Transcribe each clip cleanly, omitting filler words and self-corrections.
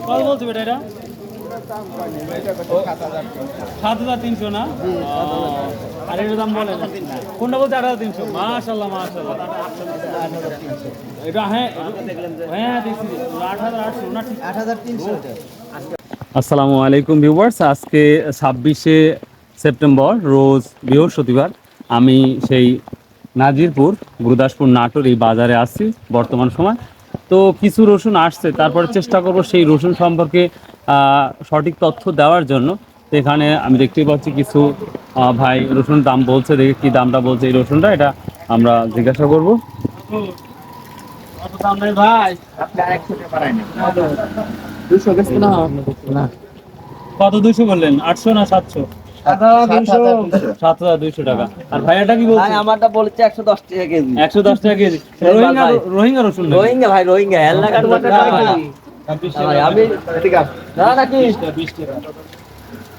কত বলছে বেটা এটা? 7,300 না? আর এটার দাম বলে না কোনটা বলছে? 8,300। মাশাল্লাহ মাশাল্লাহ। এটা হ্যাঁ হ্যাঁ দেখছি 8,800 না? ঠিক 8,300। আসসালামু আলাইকুম ভিউয়ার্স, আজকে 26শে সেপ্টেম্বর রোজ বৃহস্পতিবার। আমি সেই নাজিরপুর গুরুদাসপুর নাটোর এই বাজারে আসছি বর্তমান সময়। তো কিছু রসুন আসছে, তারপরে চেষ্টা করব সেই রসুন সম্পর্কে সঠিক তথ্য দেওয়ার জন্য। তো এখানে আমি দেখতে পাচ্ছি কিছু ভাই রসুন দাম বলছে, দেখে কী দামটা বলছে এই রসুনটা, এটা আমরা জিজ্ঞাসা করব। কত দাম নেই ভাই? কত 200 বললেন? 800 না 700? 7,200 টাকা। আর ভাইয়াটা কি বলছে? আমারটা বলেছে 110 টাকা কেজি। 110 টাকা কেজি। রোহিঙ্গা রসুন নাকি? রোহিঙ্গা ভাই, রোহিঙ্গা এলাকার মধ্যে ভাই আমি ঠিক আছে না নাকি 20 টাকা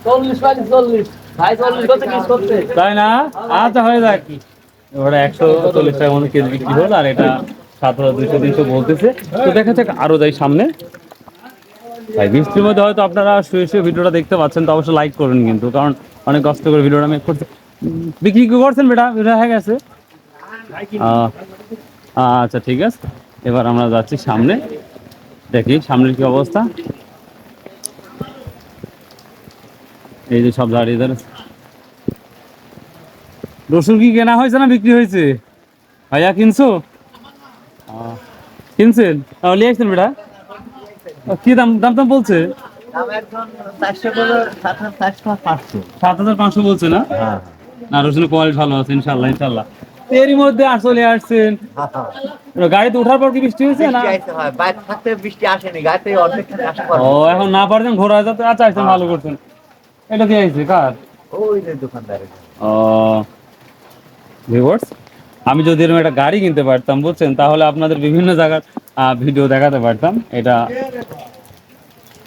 40 40 ভাই 40 কত কি করতে তাই না? আচ্ছা হয়ে যাক। ওটা 140 টাকা মতো কেজি বিক্রি হলো, আর এটা 7,200 300 বলতেছে। তো দেখা যাক, আরো যাই সামনে। ভাই বৃষ্টির মধ্যে হয়তো আপনারা শুয়ে শুয়ে ভিডিওটা দেখতে পাচ্ছেন, তো অবশ্যই লাইক করবেন কিন্তু, কারণ অনেক কষ্ট করে ভিডিওটা মেক করতে। বিক্রি কি করছেন বেটা? ভিডিও হয়ে গেছে। আচ্ছা ঠিক আছে, এবার আমরা যাচ্ছি সামনে, দেখি সামনের কি অবস্থা। এই যে সব দাঁড়িয়ে দাঁড়িয়ে রসুন কি কেনা হয়েছে না বিক্রি হয়েছে? ভাইয়া কিনছো? কিনছেন? লিয়ে আসছেন বেটা? কি দাম দাম দাম বলছে? 7,500 বলছে না? না, রসুনের কোয়ালিটি ভালো আছে ইনশাল্লাহ ইনশাল্লাহ। এরই মধ্যে চলে আসছেন। গাড়িতে ওঠার পর কি বৃষ্টি হয়েছে না? বৃষ্টি আসেনি, গাড়িতে অর্ধেক আসে। ও, এখন না পারছেন ঘোরা যেতে। আচ্ছা আচ্ছা, ভালো করছেন। এটা কি আইছে কার? ওই যে দোকানদারের। ও ভিউয়ার্স, আমি যদি এরকম একটা গাড়ি কিনতে পারতাম বুঝছেন, তাহলে আপনাদের বিভিন্ন জায়গার ভিডিও দেখাতে পারতাম। এটা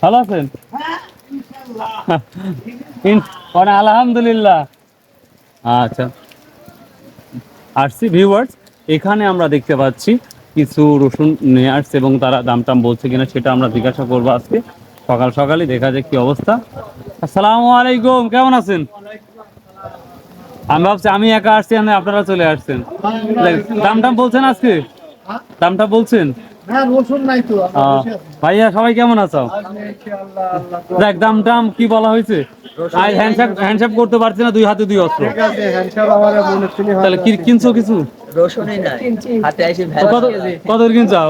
ভালো আছেন? আলহামদুলিল্লাহ। আচ্ছা, আসছি ভিউয়ার্স, এখানে আমরা দেখতে পাচ্ছি কিছু রসুন নিয়ে আসছে এবং তারা দাম টাম বলছে কিনা সেটা আমরা জিজ্ঞাসা করবো আজকে সকাল সকালই, দেখা যায় কি অবস্থা। আসসালামু আলাইকুম, কেমন আছেন? আমি ভাবছি আমি একা আসছি, আপনারা চলে আসছেন। দাম টাম বলছেন আজকে? দামটা বলছেন? ভাইয়া সবাই কেমন আছো? দেখ দাম টাম কি বলা হয়েছে? হ্যান্ডশেক করতে পারছি না, 2 হাতে 2 অস্ত্র। তাহলে কি কিনছো কিছু? কত কিনছো?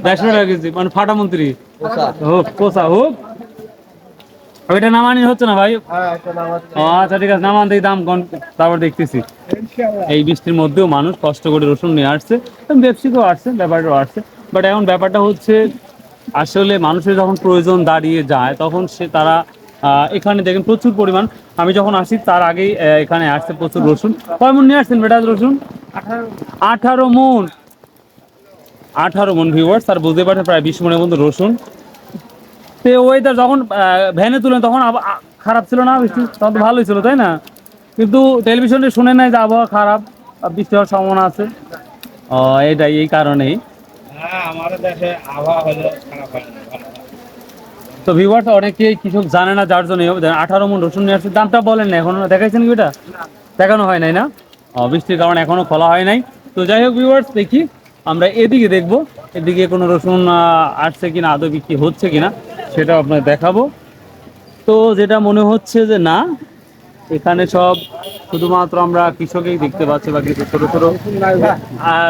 150 টাকা কেজি, মানে ফাটা মন্ত্রী হোক কোসা হোক। ওইটা নামানি হচ্ছে না ভাই? আচ্ছা ঠিক আছে, নামান দিয়ে দাম তারপর দেখতেছি। এই বৃষ্টির মধ্যেও মানুষ কষ্ট করে রসুন নিয়ে আসছে, ব্যবসায়ীও আসছে, ব্যাপারটাও আসছে। বাট এখন ব্যাপারটা হচ্ছে, আসলে মানুষের যখন প্রয়োজন দাঁড়িয়ে যায় তখন তারা এখানে দেখেন প্রচুর পরিমাণ। আমি যখন আসি তার আগেই এখানে আসছে প্রচুর রসুন। কয় মন নিয়ে আসছেন বেটা রসুন? 18 মন। 18 মন ভিউয়ার্স, তার বুঝতে পারছে প্রায় 20 মনের মতো রসুন। তো ওয়েদার যখন ভ্যানে তুলেন তখন খারাপ ছিল না, বৃষ্টি তখন তো ভালোই ছিল তাই না? কিন্তু টেলিভিশনে শুনে নাই যে আবহাওয়া খারাপ, বৃষ্টি হওয়ার সম্ভাবনা আছে। এটাই এই কারণেই। আমাদের দেশে আবহাওয়া হলে খারাপ হয় না। তো ভিউয়ার্স, অনেকেই কিছু জানে না, যার জন্য 18 মন রসুন নিয়ে আসছে। দামটা বলেন না, এখনো দেখাইছেন কি? এটা দেখানো হয় নাই না, বৃষ্টির কারণে এখনো খোলা হয় নাই। তো যাই হোক ভিউয়ার্স, দেখি আমরা এদিকে দেখবো, এদিকে কোনো রসুন আসছে কিনা, আদৌ বিক্রি হচ্ছে কিনা সেটা আপনার দেখাবো। তো যেটা মনে হচ্ছে যে না, এখানে সব শুধুমাত্র আমরা কৃষকেই দেখতে পাচ্ছি, বা কিছু ছোট ছোট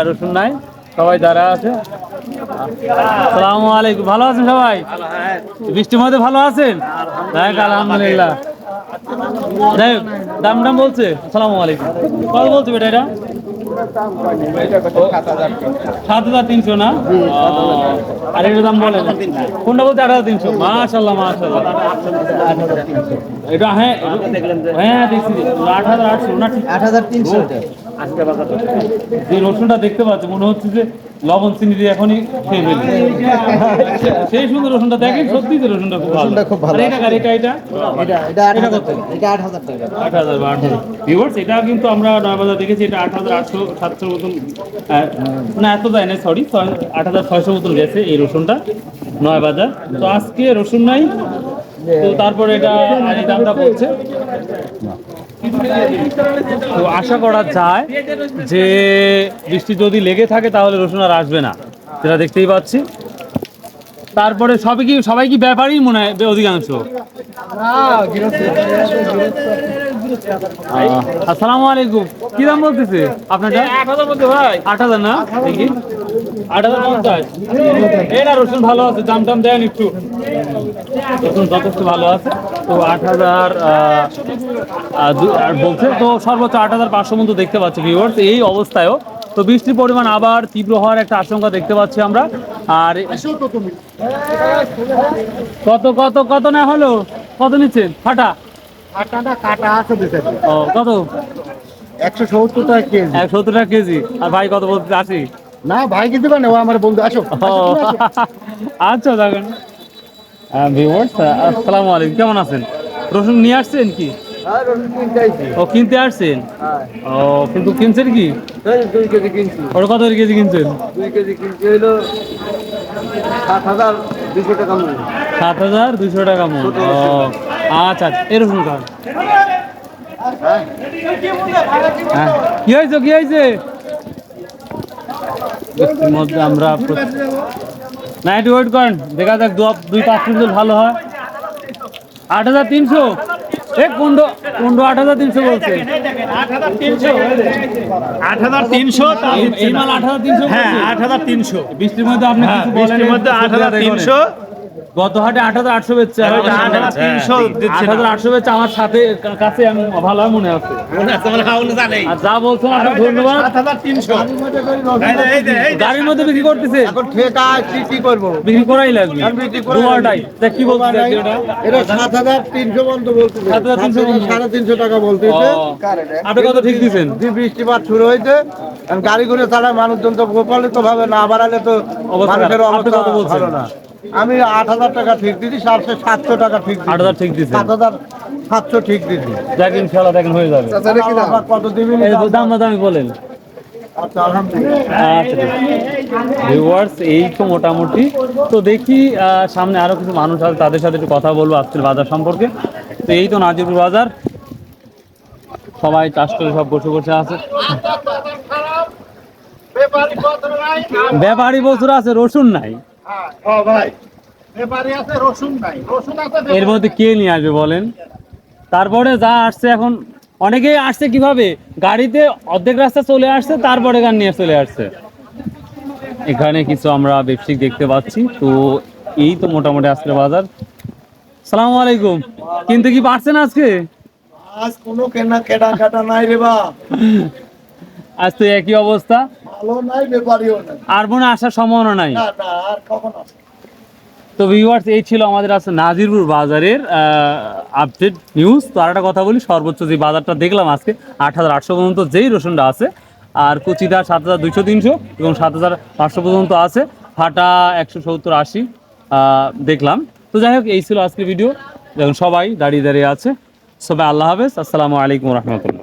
রসুন নাই, সবাই যারা আছে। আসসালামু আলাইকুম, ভালো আছেন সবাই? বৃষ্টির মধ্যে ভালো আছেন? দেখ আলহামদুলিল্লাহ। যাই হোক, দাম দাম বলছে। আসসালামু আলাইকুম, কত বলছে বেটা এটা? 7,300 না? আর এটার দাম বলেন কোনটা বলতে? 8,300। মাশাল্লাহ মাশাল্লাহ। এটা হ্যাঁ হ্যাঁ দেখছি 8,800 না? ঠিক 8,300। যে রসুনটা দেখতে পাচ্ছি মনে হচ্ছে যে লবণ চিনি দিয়ে এখনই খেয়ে ফেলি। সেই সুন্দর রসুনটা দেখেন, সত্যি যে রসুনটা খুব ভালো। এটা কিন্তু আমরা নয়াবাজার দেখেছি, এটা 8,800 700 মতন, না এত যায় না, সরি 8,600 মতন গেছে এই রসুনটা। 9 বাজার। তো আজকে রসুন নাই, তো তারপরে এটা এই দামটা পড়ছে। তো আশা করা যায় যে বৃষ্টি যদি লেগে থাকে তাহলে রসুন আর আসবে না, সেটা দেখতেই পাচ্ছি। তারপরে সবাই কি ব্যাপারই মনে হয় অধিকাংশ। আসসালামু আলাইকুম, কি দাম বলতেছে আপনারটা? 8,000 বলতে ভাই। 8,000 না, দেখি 8,050। এটা রসুন ভালো আছে, দাম টাম দেন একটু। রসুন যথেষ্ট ভালো আছে। তো 8,000 বলছে, তো সর্বোচ্চ 8,500 পর্যন্ত দেখতে পাচ্ছি ভিউয়ার্স এই অবস্থায়ও। তো বৃষ্টির পরিমাণ আবার তীব্র হওয়ার একটা আশঙ্কা দেখতে পাচ্ছি আমরা। আর কত কত কত না হলো, কত নিচ্ছেন ফাটা? কাটা আছে ও কত? 170 টাকা কেজি। 170 টাকা কেজি। আর ভাই কত বলতে? 80? না ভাই কিন্তু না, ও আমার বন্ধু। আসো। আচ্ছা দেখেন ভিউয়ার্স, আসসালামু আলাইকুম, কেমন আছেন? রসুন নিয়ে আসছেন কি? ও কিনতে আসছেন? ও কিন্তু কিনছেন কি? 2 কেজি কিনছি। ওটা কত কেজি কিনছেন? 2 কেজি কিনছি হলো 7,200 টাকা মূল্য। 7,200 টাকা মূল। ও আচ্ছা, এই রসুন কার? হ্যাঁ, কি হয়েছে কি হয়েছে? বৃষ্টির মধ্যে আমরা না, একটু ওয়েট করেন, দেখা যাক 2-5 মিনিট ভালো হয়। 8,300? এ কোন 8,300 বলছে? 8,300 এই মাল 8,300? হ্যাঁ 8,300 বৃষ্টির মধ্যে আপনি কিছু বলেন? বৃষ্টির মধ্যে 8,300 গত হাটে 8,800 বেচছে, 8,300 দিচ্ছি না। 8,800 বেচছে আমার সাথে কাছে, আমি ভালো হয় মনে আছে। মনে আছে মানে হাউল জানেই আর যা বলছেন আপনাকে ধন্যবাদ। 8,300 এই গাড়ির মধ্যে বিক্রি করতেছে, এখন ঠেকা কি করবো? বিক্রি করাই লাগবে দুয়ারটাই। তা কি বলতেছে এটা 7,300 বন্ধ বলতেছে। 7,300 350 টাকা বলতেছে। আপনি কত ঠিক দিচ্ছেন? বৃষ্টিপাত শুরু হয়েছে, এখন গাড়ি ঘুরে ছাড়া মানুষজন তো গোপালিত ভাবে না বাড়ালে তো অবস্থা মানুষের খারাপ। আপনি অবস্থা কত বলছেন? ভালো না। আমি 8,000 টাকা ঠিক দিচ্ছি, 700 টাকা ঠিক দিচ্ছি। 8,000 ঠিক দিচ্ছেন? 7,700 ঠিক দিচ্ছি। দেখেন ইনশাআল্লাহ, দেখেন হয়ে যাবে। আবার কত দিবেন? এই দাম দামি বলেন। আচ্ছা, আলহামদুলিল্লাহ। আচ্ছা ভিউয়ার্স, এই তো মোটামুটি। তো দেখি সামনে আরো কিছু মানুষ আছে, তাদের সাথে একটু কথা বলবো আজকের বাজার সম্পর্কে। তো এই তো নাজিরপুর বাজার, সবাই চাষ করে সব বসে বসে আছে। ব্যাপারী বছর আছে, রসুন নাই। এর মধ্যে কে নিয়ে আসবে বলেন? তারপরে যা আসছে এখন, অনেকেই আসছে কিভাবে, গাড়িতে অর্ধেক রাস্তা চলে আসছে, তারপরে গান নিয়ে চলে আসছে। এখানে কিছু আমরা ব্যবসায়িক দেখতে পাচ্ছি। তো এই তো মোটামুটি আজকের বাজার। সালামু আলাইকুম, কিন্তু কি পারছেন আজকে? আজ কোনো কেনাকাটা নাই রে বা, আজ তো একই অবস্থা, ভালো নাই, ব্যাপারীও নাই। আর মনে আসার সম্ভাবনা নাই। না না, আর কখন আসবে? তো ভিউয়ার্স, এই ছিল আমাদের আছে নাজিরপুর বাজারের আপডেট নিউজ। তো আর একটা কথা বলি, সর্বোচ্চ যে বাজারটা দেখলাম আজকে 8,800 পর্যন্ত যেই রসুনটা আছে, আর কুচিটা 7,200-300 এবং 7,500 পর্যন্ত আছে, ফাটা 170-80 দেখলাম। তো যাই হোক, এই ছিল আজকের ভিডিও। দেখুন সবাই দাঁড়িয়ে দাঁড়িয়ে আছে। সবাই আল্লাহ হাফেজ, আসসালামু আলাইকুম রহমতুল্লাহ।